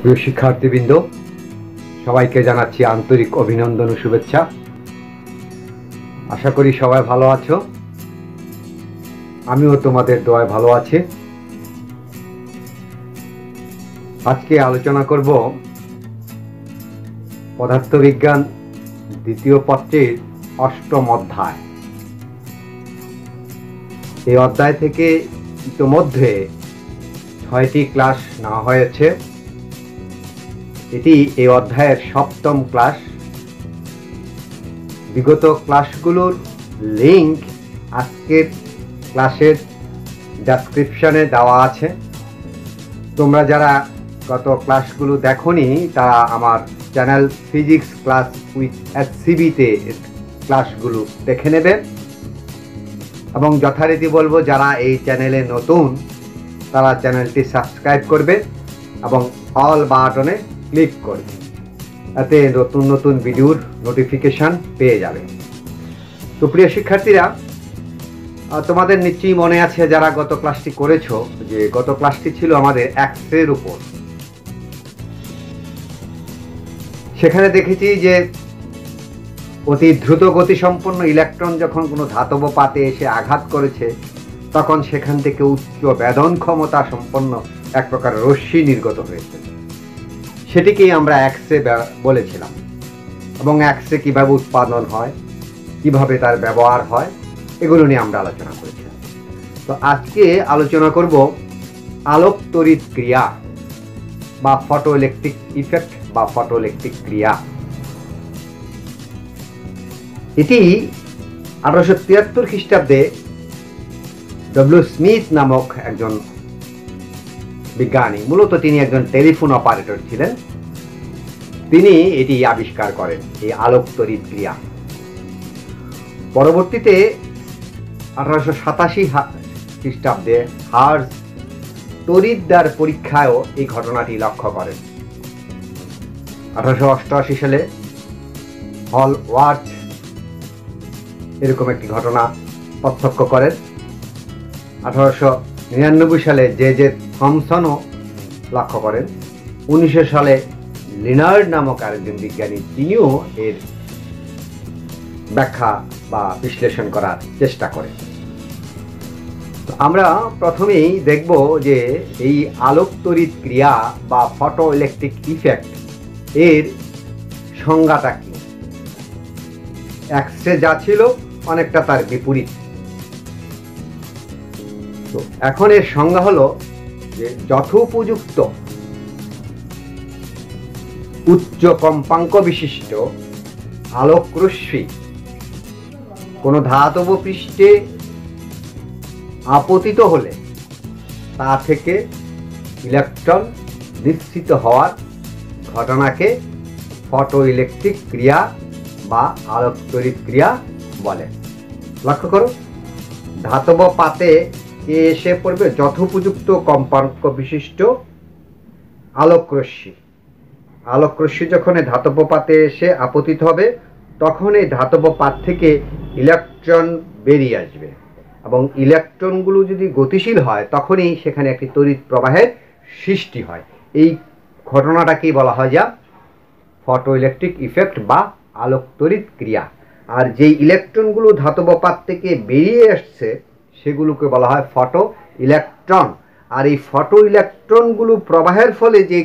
প্রিয় শিক্ষার্থীবৃন্দ, সবাইকে জানাচ্ছি আন্তরিক অভিনন্দন ও শুভেচ্ছা। আশা করি সবাই ভালো আছো। আমিও তোমাদের দোয়ায় ভালো আছি। আজকে আলোচনা করব পদার্থবিজ্ঞান দ্বিতীয় পত্রের অষ্টম অধ্যায়। এই অধ্যায় থেকে ইতোমধ্যে 6টি ক্লাস নেওয়া হয়েছে। এটি এই অধ্যায়ের সপ্তম ক্লাস। বিগত ক্লাসগুলোর লিংক আজকের ক্লাসের ডেসক্রিপশনে দেওয়া আছে। তোমরা যারা গত ক্লাসগুলো দেখোনি তারা আমার চ্যানেল ফিজিক্স ক্লাস উইথ HCBতে ক্লাসগুলো দেখে নেবে। এবং যথারীতি বলবো, যারা এই চ্যানেলে নতুন তারা চ্যানেলটি সাবস্ক্রাইব করবে এবং অল বাটনে ক্লিক করবে, এতে নতুন নতুন ভিডিওর নোটিফিকেশান পেয়ে যাবে। তো প্রিয় শিক্ষার্থীরা, তোমাদের নিশ্চয়ই মনে আছে যারা গত ক্লাসটি করেছো, যে গত ক্লাসটি ছিল আমাদের এক্সের উপর। সেখানে দেখেছি যে অতি দ্রুত গতিসম্পন্ন ইলেকট্রন যখন কোনো ধাতব পাতে এসে আঘাত করেছে, তখন সেখান থেকে উচ্চ বেদন ক্ষমতা সম্পন্ন এক প্রকার রশ্মি নির্গত হয়েছে। সেটিকেই আমরা এক্সরে বলেছিলাম। এবং এক্সরে কিভাবে উৎপাদন হয়, কিভাবে তার ব্যবহার হয়, এগুলো নিয়ে আমরা আলোচনা করেছিলাম। তো আজকে আলোচনা করব আলোক তড়িৎ ক্রিয়া বা ফটো ইলেকট্রিক ইফেক্ট বা ফটো ইলেকট্রিক ক্রিয়া। এটি 1873 খ্রিস্টাব্দে ডব্লিউ স্মিথ নামক একজন বিজ্ঞানী, মূলত তিনি একজন টেলিফোন অপারেটর ছিলেন, তিনি এটি আবিষ্কার করেন, এই আলোক তড়িৎ ক্রিয়া। পরবর্তীতে 1887 খ্রিস্টাব্দে হার্জ তড়িৎদ্বার পরীক্ষায়ও এই ঘটনাটি লক্ষ্য করেন। 1888 সালে হলওয়ার্থ এরকম একটি ঘটনা প্রত্যক্ষ করেন। 1899 সালে জে থমসনও লক্ষ্য করেন। 1900 সালে লিনার্ড নামক আরেকজন বিজ্ঞানী, তিনিও এর ব্যাখ্যা বা বিশ্লেষণ করার চেষ্টা করেন। তো আমরা প্রথমেই দেখব যে এই আলোক তড়িৎ ক্রিয়া বা ফটো ইলেকট্রিক ইফেক্ট এর সংজ্ঞাটা কি। এক্সরে যা ছিল অনেকটা তার বিপরীত। তো এখন এর সংজ্ঞা হলো যে যথোপযুক্ত উচ্চ কম্পাঙ্ক বিশিষ্ট আলোক রশ্মি কোনো ধাতব পৃষ্ঠে আপতিত হলে তা থেকে ইলেকট্রন নিঃসৃত হওয়ার ঘটনাকে ফটো ইলেকট্রিক ক্রিয়া বা আলোক তড়িৎ ক্রিয়া বলে। লক্ষ্য করো, ধাতব পাতে এসে পড়বে যথোপযুক্ত কম্পাঙ্ক বিশিষ্ট আলোক রশ্মি। আলোক রশ্মি যখন এই ধাতব পাতে এসে আপতিত হবে, তখন এই ধাতব পাত থেকে ইলেকট্রন বেরিয়ে আসবে এবং ইলেকট্রনগুলো যদি গতিশীল হয়, তখনই সেখানে একটি তড়িৎ প্রবাহের সৃষ্টি হয়। এই ঘটনাটাকেই বলা হয় যা ফটো ইলেকট্রিক ইফেক্ট বা আলোক তড়িৎ ক্রিয়া। আর যেই ইলেকট্রনগুলো ধাতব পাত থেকে বেরিয়ে আসছে সেগুলোকে বলা হয় ফটো ইলেকট্রন। আর এই ফটো ইলেকট্রনগুলো প্রবাহের ফলে যে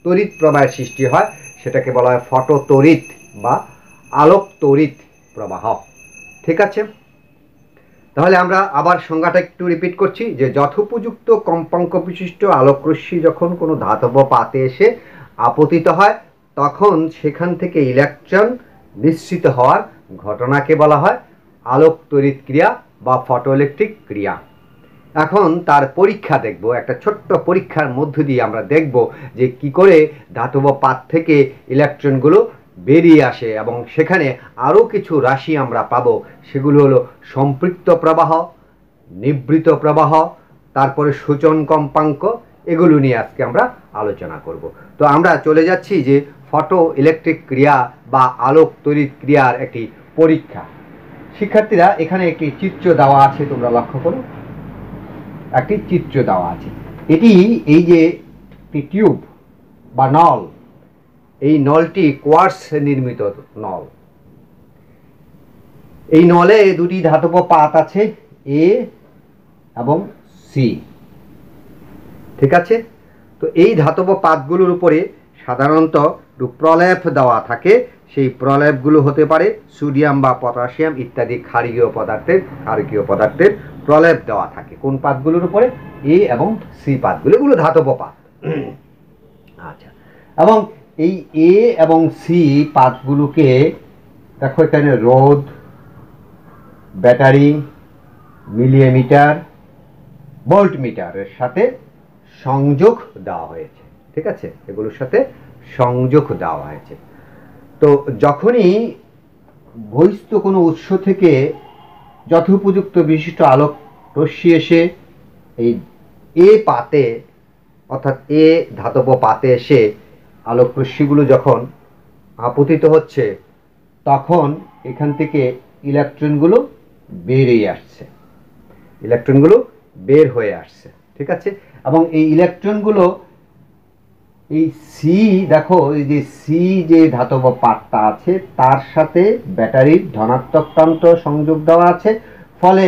তড়িৎ প্রবাহের সৃষ্টি হয় সেটাকে বলা হয় ফটো তড়িৎ বা আলোক তড়িৎ প্রবাহ। ঠিক আছে, তাহলে আমরা আবার সংজ্ঞাটা একটু রিপিট করছি যে যথোপযুক্ত কম্পাঙ্ক বিশিষ্ট আলোক রশ্মি যখন কোনো ধাতব পাতে এসে আপতিত হয়, তখন সেখান থেকে ইলেকট্রন নিঃসৃত হওয়ার ঘটনাকে বলা হয় আলোক তড়িৎ ক্রিয়া বা ফটো ইলেকট্রিক ক্রিয়া। এখন তার পরীক্ষা দেখব। একটা ছোট্ট পরীক্ষার মধ্য দিয়ে আমরা দেখব যে কি করে ধাতব পাত থেকে ইলেকট্রনগুলো বেরিয়ে আসে এবং সেখানে আরও কিছু রাশি আমরা পাবো। সেগুলো হলো সম্পৃক্ত প্রবাহ, নিবৃত প্রবাহ, তারপরে সূচন কম্পাঙ্ক। এগুলো নিয়ে আজকে আমরা আলোচনা করব। তো আমরা চলে যাচ্ছি যে ফটো ইলেকট্রিক ক্রিয়া বা আলোক তড়িৎ ক্রিয়ার একটি পরীক্ষা। শিক্ষার্থীরা, এখানে একটি চিত্র দেওয়া আছে, তোমরা লক্ষ্য করো, একটি চিত্র দেওয়া আছে। এটি এই যে টিউব, বা নল, এই নলটি কোয়ার্টজ নির্মিত নল। এই নলে দুটি ধাতব পাত আছে, এ এবং সি। ঠিক আছে, তো এই ধাতব পাতগুলোর উপরে সাধারণত প্রলেপ দেওয়া থাকে। সেই প্রলেপগুলো হতে পারে সোডিয়াম বা পটাশিয়াম ইত্যাদি ক্ষারীয় পদার্থের প্রলেপ দেওয়া থাকে। কোন পাতগুলোর উপরে? এ এবং সি পাতগুলো, এগুলো ধাতব পাত। আচ্ছা, এবং এই এ এবং সি পাতগুলোকে দেখো এখানে রোধ, ব্যাটারি, মিলিমিটার, ভোল্টমিটারের সাথে সংযোগ দেওয়া হয়েছে। ঠিক আছে, এগুলোর সাথে সংযোগ দেওয়া হয়েছে। তো যখনই বহিস্থ কোনো উৎস থেকে যথোপযুক্ত বিশিষ্ট আলোক রশ্মি এসে এই এ পাতে অর্থাৎ এ ধাতব পাতে এসে আলোক রশ্মিগুলো যখন আপতিত হচ্ছে, তখন এখান থেকে ইলেকট্রনগুলো বেরিয়ে আসছে, ইলেকট্রনগুলো বের হয়ে আসছে। ঠিক আছে, এবং এই ইলেকট্রনগুলো এই সি, দেখো এই যে সি যে ধাতব পাতটা আছে তার সাথে ব্যাটারির ধনাত্মক প্রান্ত সংযোগ দেওয়া আছে। ফলে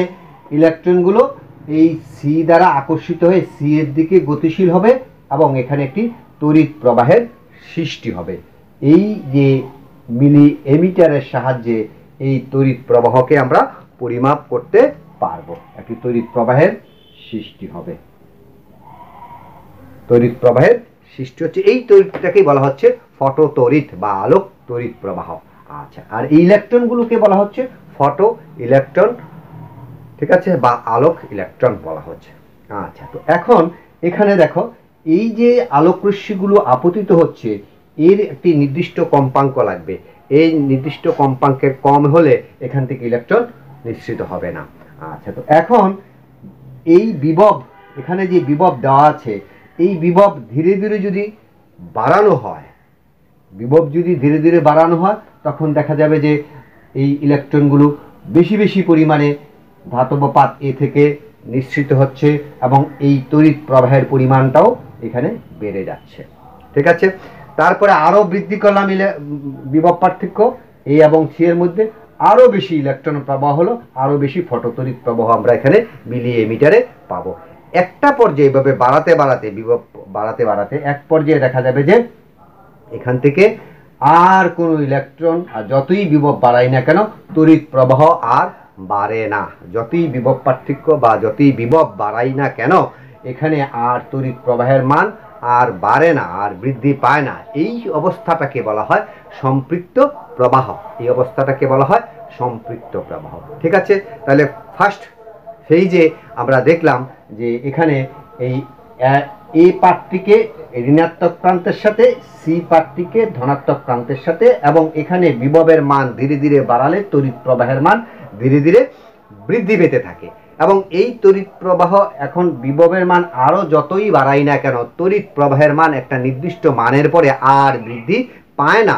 ইলেকট্রনগুলো এই সি দ্বারা আকর্ষিত হয়ে সি এর দিকে গতিশীল হবে এবং এখানে একটি তড়িৎ প্রবাহের সৃষ্টি হবে। এই যে মিলি এমিটারের সাহায্যে এই তড়িৎ প্রবাহকে আমরা পরিমাপ করতে পারবো। একটি তড়িৎ প্রবাহের সৃষ্টি হবে, তড়িৎ প্রবাহের সৃষ্টি হচ্ছে। এই তড়িৎটাকেই বলা হচ্ছে ফটো তড়িৎ বা আলোক তড়িৎ প্রবাহ। আচ্ছা, আর এই ইলেকট্রনগুলোকে বলা হচ্ছে ফটো ইলেকট্রন। ঠিক আছে, বা আলোক ইলেকট্রন বলা হচ্ছে। আচ্ছা, তো এখন এখানে দেখো এই যে আলোক রশ্মিগুলো আপতিত হচ্ছে, এর একটি নির্দিষ্ট কম্পাঙ্ক লাগবে। এই নির্দিষ্ট কম্পাঙ্কের কম হলে এখান থেকে ইলেকট্রন নিঃসৃত হবে না। আচ্ছা, তো এখন এই বিভব, এখানে যে বিভব দেওয়া আছে, এই বিভব ধীরে ধীরে যদি বাড়ানো হয়, বিভব যদি ধীরে ধীরে বাড়ানো হয়, তখন দেখা যাবে যে এই ইলেকট্রনগুলো বেশি বেশি পরিমাণে ধাতব পাত এ থেকে নিঃসৃত হচ্ছে এবং এই তড়িৎ প্রবাহের পরিমাণটাও এখানে বেড়ে যাচ্ছে। ঠিক আছে, তারপরে আরও বৃদ্ধি করলাম বিভব পার্থক্য এ এবং সি এর মধ্যে, আরও বেশি ইলেকট্রন প্রবাহ হলো, আরও বেশি ফটোতড়িৎ প্রবাহ আমরা এখানে মিলি এমিটারে পাবো। একটা পর্যায়ে এভাবে বাড়াতে বাড়াতে, বিভব বাড়াতে বাড়াতে এক পর্যায়ে দেখা যাবে যে এখান থেকে আর কোনো ইলেকট্রন, আর যতই বিভব বাড়াই না কেন, তড়িৎ প্রবাহ আর বাড়ে না। যতই বিভব পার্থক্য বা যতই বিভব বাড়াই না কেন, এখানে আর তড়িৎ প্রবাহের মান আর বাড়ে না, আর বৃদ্ধি পায় না। এই অবস্থাটাকে বলা হয় সম্পৃক্ত প্রবাহ। এই অবস্থাটাকে বলা হয় সম্পৃক্ত প্রবাহ। ঠিক আছে, তাহলে ফার্স্ট ফেজে আমরা দেখলাম যে এখানে এই এ পার্টটিকে ঋণাত্মক প্রান্তের সাথে, সি পার্টটিকে ধনাত্মক প্রান্তের সাথে, এবং এখানে বিভবের মান ধীরে ধীরে বাড়ালে তড়িৎ প্রবাহের মান ধীরে ধীরে বৃদ্ধি পেতে থাকে। এবং এই তড়িৎ প্রবাহ এখন বিভবের মান আরও যতই বাড়াই না কেন, তড়িৎ প্রবাহের মান একটা নির্দিষ্ট মানের পরে আর বৃদ্ধি পায় না।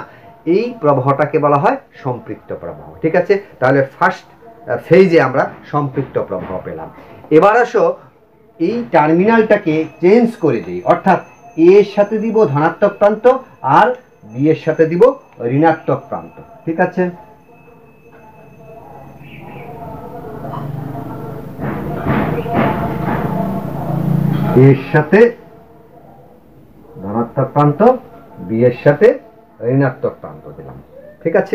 এই প্রবাহটাকে বলা হয় সম্পৃক্ত প্রবাহ। ঠিক আছে, তাহলে ফার্স্ট ফেজে আমরা সম্পৃক্ত প্রবাহ পেলাম। এবার আসো এই টার্মিনালটাকে চেঞ্জ করে দিই, অর্থাৎ এ এর সাথে দিব ধনাত্মক প্রান্ত আর বি এর সাথে দিব ঋণাত্মক প্রান্ত। ঠিক আছে, এর সাথে ধনাত্মক প্রান্ত, বি এর সাথে ঋণাত্মক প্রান্ত দিলাম। ঠিক আছে,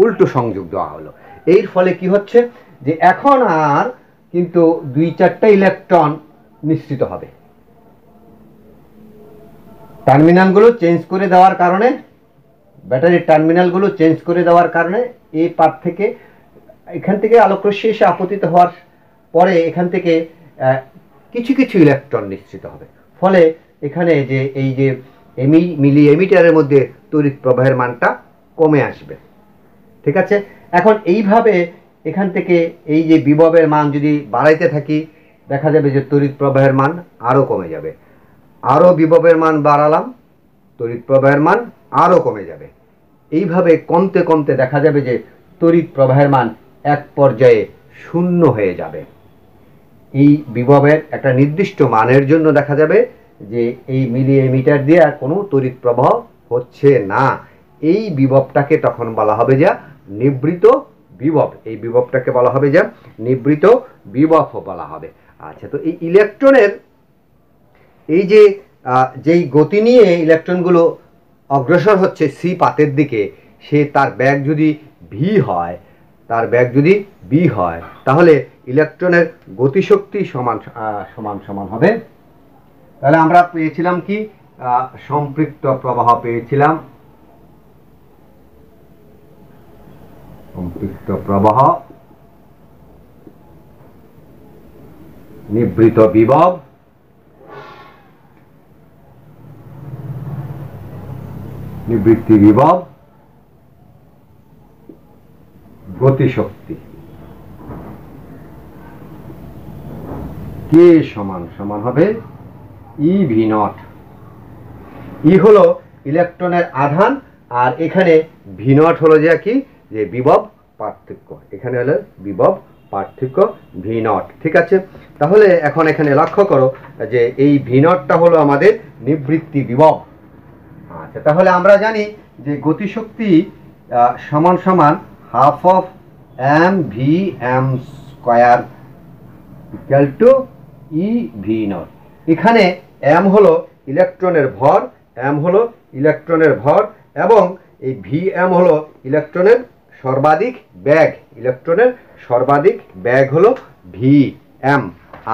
উল্টো সংযোগ দেওয়া হলো। এর ফলে কি হচ্ছে যে এখন আর কিন্তু 2-4টা ইলেকট্রন নিঃসৃত হবে। টার্মিনালগুলো চেঞ্জ করে দেওয়ার কারণে, ব্যাটারির টার্মিনালগুলো চেঞ্জ করে দেওয়ার কারণে এই পার্ট থেকে, এখান থেকে আলোক রশ্মি এসে আপতিত হওয়ার পরে এখান থেকে কিছু কিছু ইলেকট্রন নিঃসৃত হবে। ফলে এখানে যে এই যে মিলি এমিটারের মধ্যে তড়িৎ প্রবাহের মানটা কমে আসবে। ঠিক আছে, এখন এইভাবে এখান থেকে এই যে বিভবের মান যদি বাড়াইতে থাকি, দেখা যাবে যে তড়িৎ প্রবাহের মান আরও কমে যাবে। আরও বিভবের মান বাড়ালাম, তড়িৎ প্রবাহের মান আরও কমে যাবে। এইভাবে কমতে কমতে দেখা যাবে যে তড়িৎ প্রবাহের মান এক পর্যায়ে শূন্য হয়ে যাবে। এই বিভবের একটা নির্দিষ্ট মানের জন্য দেখা যাবে যে এই মিলিমিটার দিয়ে আর কোনো তড়িৎ প্রবাহ হচ্ছে না, এই বিভবটাকে তখন বলা হবে যে নিবৃত বিভব। এই বিভবটাকে বলা হবে যে নিবৃত বিভব বলা হবে। আচ্ছা, তো এই ইলেকট্রনের এই যে যেই গতি নিয়ে ইলেকট্রনগুলো অগ্রসর হচ্ছে সি পাতের দিকে, সে তার ব্যাগ যদি ভি হয়, তার ব্যাগ যদি বি হয়, তাহলে ইলেকট্রনের গতিশক্তি সমান সমান সমান হবে। তাহলে আমরা পেয়েছিলাম কি, সম্পৃক্ত প্রবাহ পেয়েছিলাম, সম্পৃক্ত প্রবাহ, নিবৃত বিভব, নিবৃত্তি বিভব, গতিশক্তি। কে সমান সমান হবে ই ভি নট। ই হলো ইলেকট্রনের আধান, আর এখানে ভি নট হলো যে কি, যে বিভব পার্থক্য। এখানে হলো বিভব পার্থক্য ভি নট। ঠিক আছে, তাহলে এখন এখানে লক্ষ্য করো যে এই ভি নটটা হলো আমাদের নিবৃত্তি বিভব। আচ্ছা, তাহলে আমরা জানি যে গতিশক্তি সমান সমান half of M V M square equal to E V naught. এখানে এম হলো ইলেকট্রনের ভর, এম হলো ইলেকট্রনের ভর, এবং এই ভি এম হলো ইলেকট্রনের সর্বাধিক ব্যাগ। ইলেকট্রনের সর্বাধিক ব্যাগ হলো ভি এম,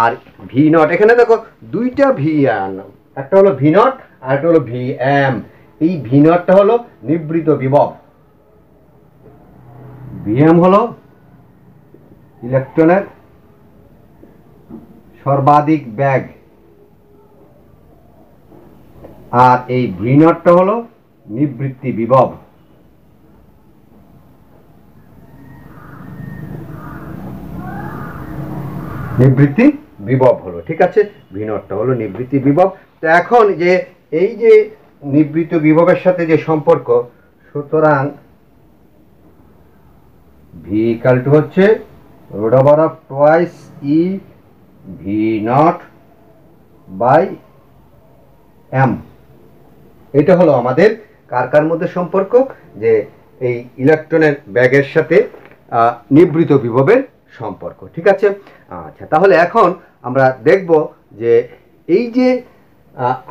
আর ভি নট এখানে দেখো দুইটা ভি এম, একটা হলো ভি নট আর একটা হলো ভি এম। এই ভি নটটা হলো নিবৃত বিভব, ভি এম হলো ইলেকট্রনের সর্বাধিক ব্যাগ, আর এই ভি নটটা হলো নিবৃত্তি বিভব। নিবৃত্তি বিভব হলো, ঠিক আছে, ভি নটটা হলো নিবৃত্তি বিভব। তো এখন যে এই যে নিবৃত্ত বিভবের সাথে যে সম্পর্ক, সুতরাং ভি ইকুয়াল টু হচ্ছে root over of twice E V naught by M. এটা হলো আমাদের কার কার মধ্যে সম্পর্ক, যে এই ইলেকট্রনের ব্যাগের সাথে নিবৃত বিভবের সম্পর্ক। ঠিক আছে, আচ্ছা, তাহলে এখন আমরা দেখব যে এই যে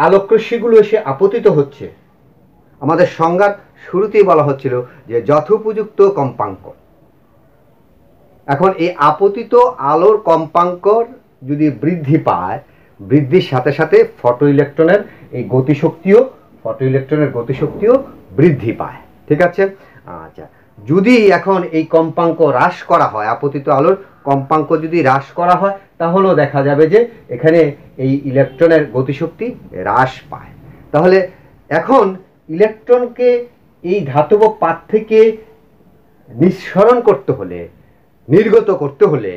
আলোকরশ্মিগুলো এসে আপতিত হচ্ছে, আমাদের সংজ্ঞার শুরুতেই বলা হচ্ছিল যে যথোপযুক্ত কম্পাঙ্ক। এখন এই আপতিত আলোর কম্পাঙ্ক যদি বৃদ্ধি পায়, বৃদ্ধির সাথে সাথে ফটো ইলেকট্রনের এই গতিশক্তিও, ফটো ইলেকট্রনের গতিশক্তিও বৃদ্ধি পায়। ঠিক আছে, আচ্ছা, যদি এখন এই কম্পাঙ্ক হ্রাস করা হয়, আপতিত আলোর কম্পাঙ্ক যদি হ্রাস করা হয়, তাহলেও দেখা যাবে যে এখানে এই ইলেকট্রনের গতিশক্তি হ্রাস পায়। তাহলে এখন ইলেকট্রনকে এই ধাতব পাত থেকে নিঃসরণ করতে হলে, নির্গত করতে হলে,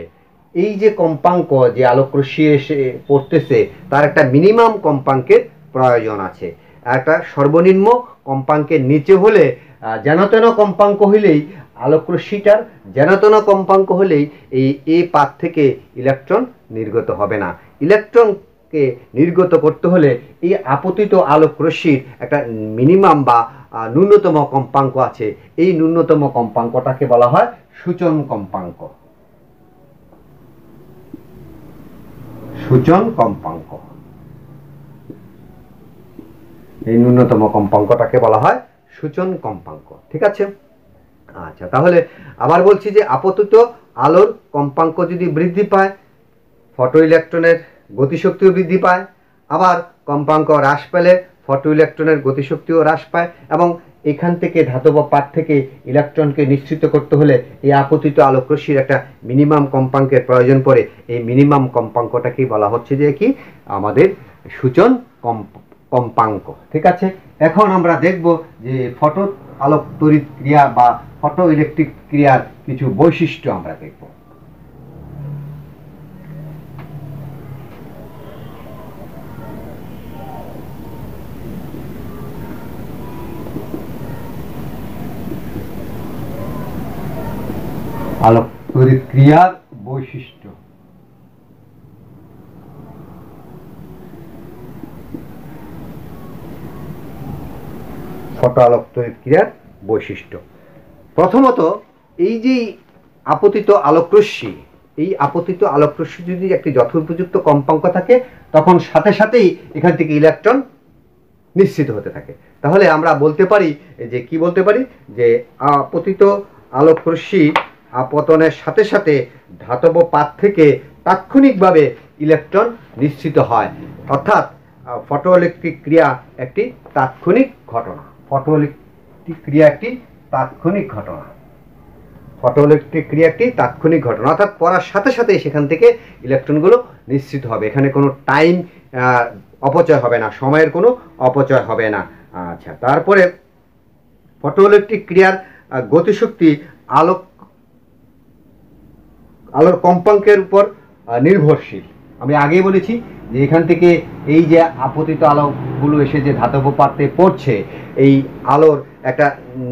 এই যে কম্পাঙ্ক, যে আলোকরশ্মি এসে পড়তেছে, তার একটা মিনিমাম কম্পাঙ্কের প্রয়োজন আছে। একটা সর্বনিম্ন কম্পাঙ্কের নিচে হলে, যেনতেন কম্পাঙ্ক হইলেই আলোকরশ্মিটার যেনতেন কম্পাঙ্ক হলেই এই পাত থেকে ইলেকট্রন নির্গত হবে না। ইলেকট্রনকে নির্গত করতে হলে এই আপতিত আলোকরশ্মির একটা মিনিমাম বা ন্যূনতম কম্পাঙ্ক আছে। এই ন্যূনতম কম্পাঙ্কটাকে বলা হয় সূচন কম্পাঙ্ক। সূচন কম্পাঙ্ক, এই ন্যূনতম কম্পাঙ্কটাকে বলা হয় সূচন কম্পাঙ্ক। ঠিক আছে, আচ্ছা, তাহলে আবার বলছি যে আপতিত আলোর কম্পাঙ্ক যদি বৃদ্ধি পায়, ফটো ইলেকট্রনের গতিশক্তিও বৃদ্ধি পায়, আবার কম্পাঙ্ক হ্রাস পেলে ফটো ইলেকট্রনের গতিশক্তিও হ্রাস পায়, এবং এখান থেকে ধাতব পাত থেকে ইলেকট্রনকে নিশ্চিত করতে হলে এই আপতিত আলোকরশ্মির একটা মিনিমাম কম্পাঙ্কের প্রয়োজন পড়ে। এই মিনিমাম কম্পাঙ্কটাকেই বলা হচ্ছে যে কি, আমাদের সূচন কম্পাঙ্ক। ঠিক আছে, এখন আমরা দেখব যে ফটো আলোক তড়িৎ ক্রিয়া বা ফটো ইলেকট্রিক ক্রিয়ার কিছু বৈশিষ্ট্য আমরা দেখব। আলোক তড়িৎ ক্রিয়ার বৈশিষ্ট্য। ফটো আলোক তড়িৎ ক্রিয়ার বৈশিষ্ট্য। প্রথমত, এই যে আপতিত আলোকরশ্মি, এই আপতিত আলোকরশ্মি যদি একটি যথোপযুক্ত কম্পাঙ্ক থাকে তখন সাথে সাথেই এখান থেকে ইলেকট্রন নিঃসৃত হতে থাকে। তাহলে আমরা বলতে পারি যে কি বলতে পারি যে আপতিত আলোকরশ্মি আপতনের সাথে সাথে ধাতব পাত থেকে তাৎক্ষণিকভাবে ইলেকট্রন নিঃসৃত হয়, অর্থাৎ ফটোইলেকট্রিক ক্রিয়া একটি তাৎক্ষণিক ঘটনা। ফটোইলেকট্রিক ক্রিয়া একটি তাৎক্ষণিক ঘটনা। ফটোইলেকট্রিক ক্রিয়া একটি তাৎক্ষণিক ঘটনা, অর্থাৎ পড়ার সাথে সাথে সেখান থেকে ইলেকট্রনগুলো নিঃসৃত হবে। এখানে কোনো টাইম অপচয় হবে না, সময়ের কোনো অপচয় হবে না। আচ্ছা, তারপরে ফটোইলেকট্রিক ক্রিয়ার গতিশক্তি আলোর কম্পাঙ্কের উপর নির্ভরশীল। আমি আগেই বলেছি যে এখান থেকে এই যে আপতিত আলোগুলো এসে যে ধাতব পাত্রে পড়ছে, এই আলোর একটা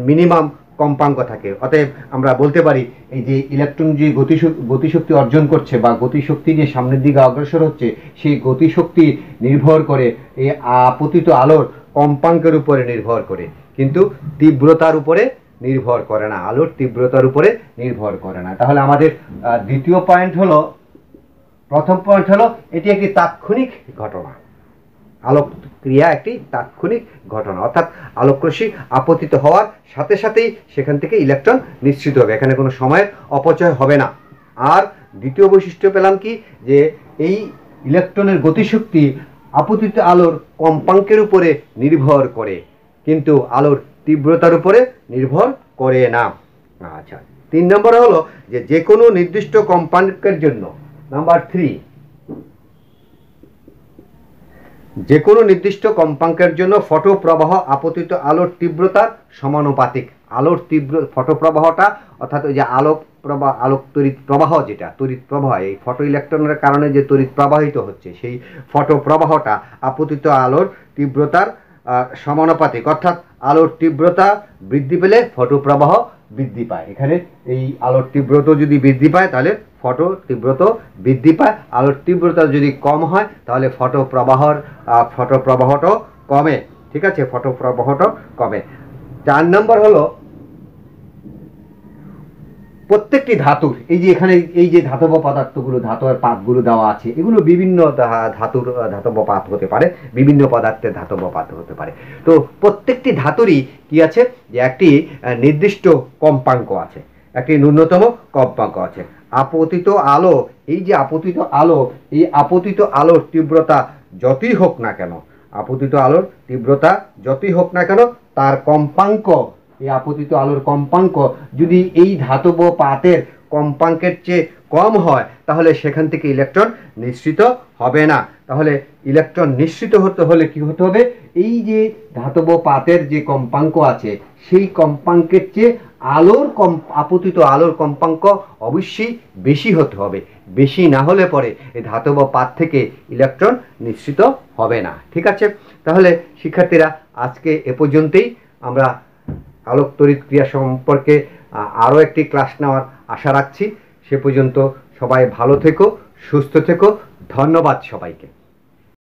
মিনিমাম কম্পাঙ্ক থাকে। অতএব আমরা বলতে পারি এই যে ইলেকট্রন যে গতিশক্তি অর্জন করছে বা গতিশক্তি যে সামনের দিকে অগ্রসর হচ্ছে, সেই গতিশক্তি নির্ভর করে এই আপতিত আলোর কম্পাঙ্কের উপরে নির্ভর করে, কিন্তু তীব্রতার উপরে নির্ভর করে না, আলোর তীব্রতার উপরে নির্ভর করে না। তাহলে আমাদের দ্বিতীয় পয়েন্ট হলো, প্রথম পয়েন্ট হলো এটি একটি তাৎক্ষণিক ঘটনা। আলোক ক্রিয়া একটি তাৎক্ষণিক ঘটনা, অর্থাৎ আলোকরশ্মি আপতিত হওয়ার সাথে সাথেই সেখান থেকে ইলেকট্রন নিঃসৃত হবে, এখানে কোনো সময়ের অপচয় হবে না। আর দ্বিতীয় বৈশিষ্ট্য পেলাম কি, যে এই ইলেকট্রনের গতিশক্তি আপতিত আলোর কম্পাঙ্কের উপরে নির্ভর করে, কিন্তু আলোর তীব্রতার উপরে নির্ভর করে না। আচ্ছা, 3 নম্বরে হলো যে কোনো নির্দিষ্ট কম্পাঙ্কের জন্য, নাম্বার 3, যে কোনো নির্দিষ্ট কম্পাঙ্কের জন্য ফটো প্রবাহ আপতিত আলোর তীব্রতার সমানুপাতিক। আলোর ফটো প্রবাহটা, অর্থাৎ ওই যে আলোক তড়িৎ প্রবাহ, যেটা তড়িৎ প্রবাহ, এই ফটো ইলেকট্রনের কারণে যে তড়িৎ প্রবাহিত হচ্ছে, সেই ফটো প্রবাহটা আপতিত আলোর তীব্রতার সমানুপাতিক, অর্থাৎ আলোর তীব্রতা বৃদ্ধি পেলে ফটো প্রবাহ বৃদ্ধি পায়। এখানে এই আলোর তীব্রতা যদি বৃদ্ধি পায় তাহলে ফটো তীব্রতা বৃদ্ধি পায়, আলোর তীব্রতা যদি কম হয় তাহলে ফটো প্রবাহটাও কমে। ঠিক আছে, ফটো প্রবাহটাও কমে। 4 নম্বর হলো প্রত্যেকটি ধাতুর, এই যে এখানে এই যে ধাতব পদার্থগুলো, ধাতবের পাতগুলো দেওয়া আছে, এগুলো বিভিন্ন ধাতব পাত হতে পারে, বিভিন্ন পদার্থের ধাতব পাত হতে পারে। তো প্রত্যেকটি ধাতুরই কি আছে, যে একটি নির্দিষ্ট কম্পাঙ্ক আছে, একটি ন্যূনতম কম্পাঙ্ক আছে। আপতিত আলো, এই যে আপতিত আলো, এই আপতিত আলোর তীব্রতা যতই হোক না কেন, আপতিত আলোর তীব্রতা যতই হোক না কেন, তার কম্পাঙ্ক, এই আপতিত আলোর কম্পাঙ্ক যদি এই ধাতব পাতের কম্পাঙ্কের চেয়ে কম হয় তাহলে সেখান থেকে ইলেকট্রন নিঃসৃত হবে না। তাহলে ইলেকট্রন নিঃসৃত হতে হলে কি হতে হবে, এই যে ধাতব পাতের যে কম্পাঙ্ক আছে সেই কম্পাঙ্কের চেয়ে আপতিত আলোর কম্পাঙ্ক অবশ্যই বেশি হতে হবে। বেশি না হলে পরে এই ধাতব পাত থেকে ইলেকট্রন নিঃসৃত হবে না। ঠিক আছে, তাহলে শিক্ষার্থীরা আজকে এ পর্যন্তই। আমরা আলোক তড়িৎ ক্রিয়া সম্পর্কে আরও একটি ক্লাস নেওয়ার আশা রাখছি। সে পর্যন্ত সবাই ভালো থেকো, সুস্থ থেকো। ধন্যবাদ সবাইকে।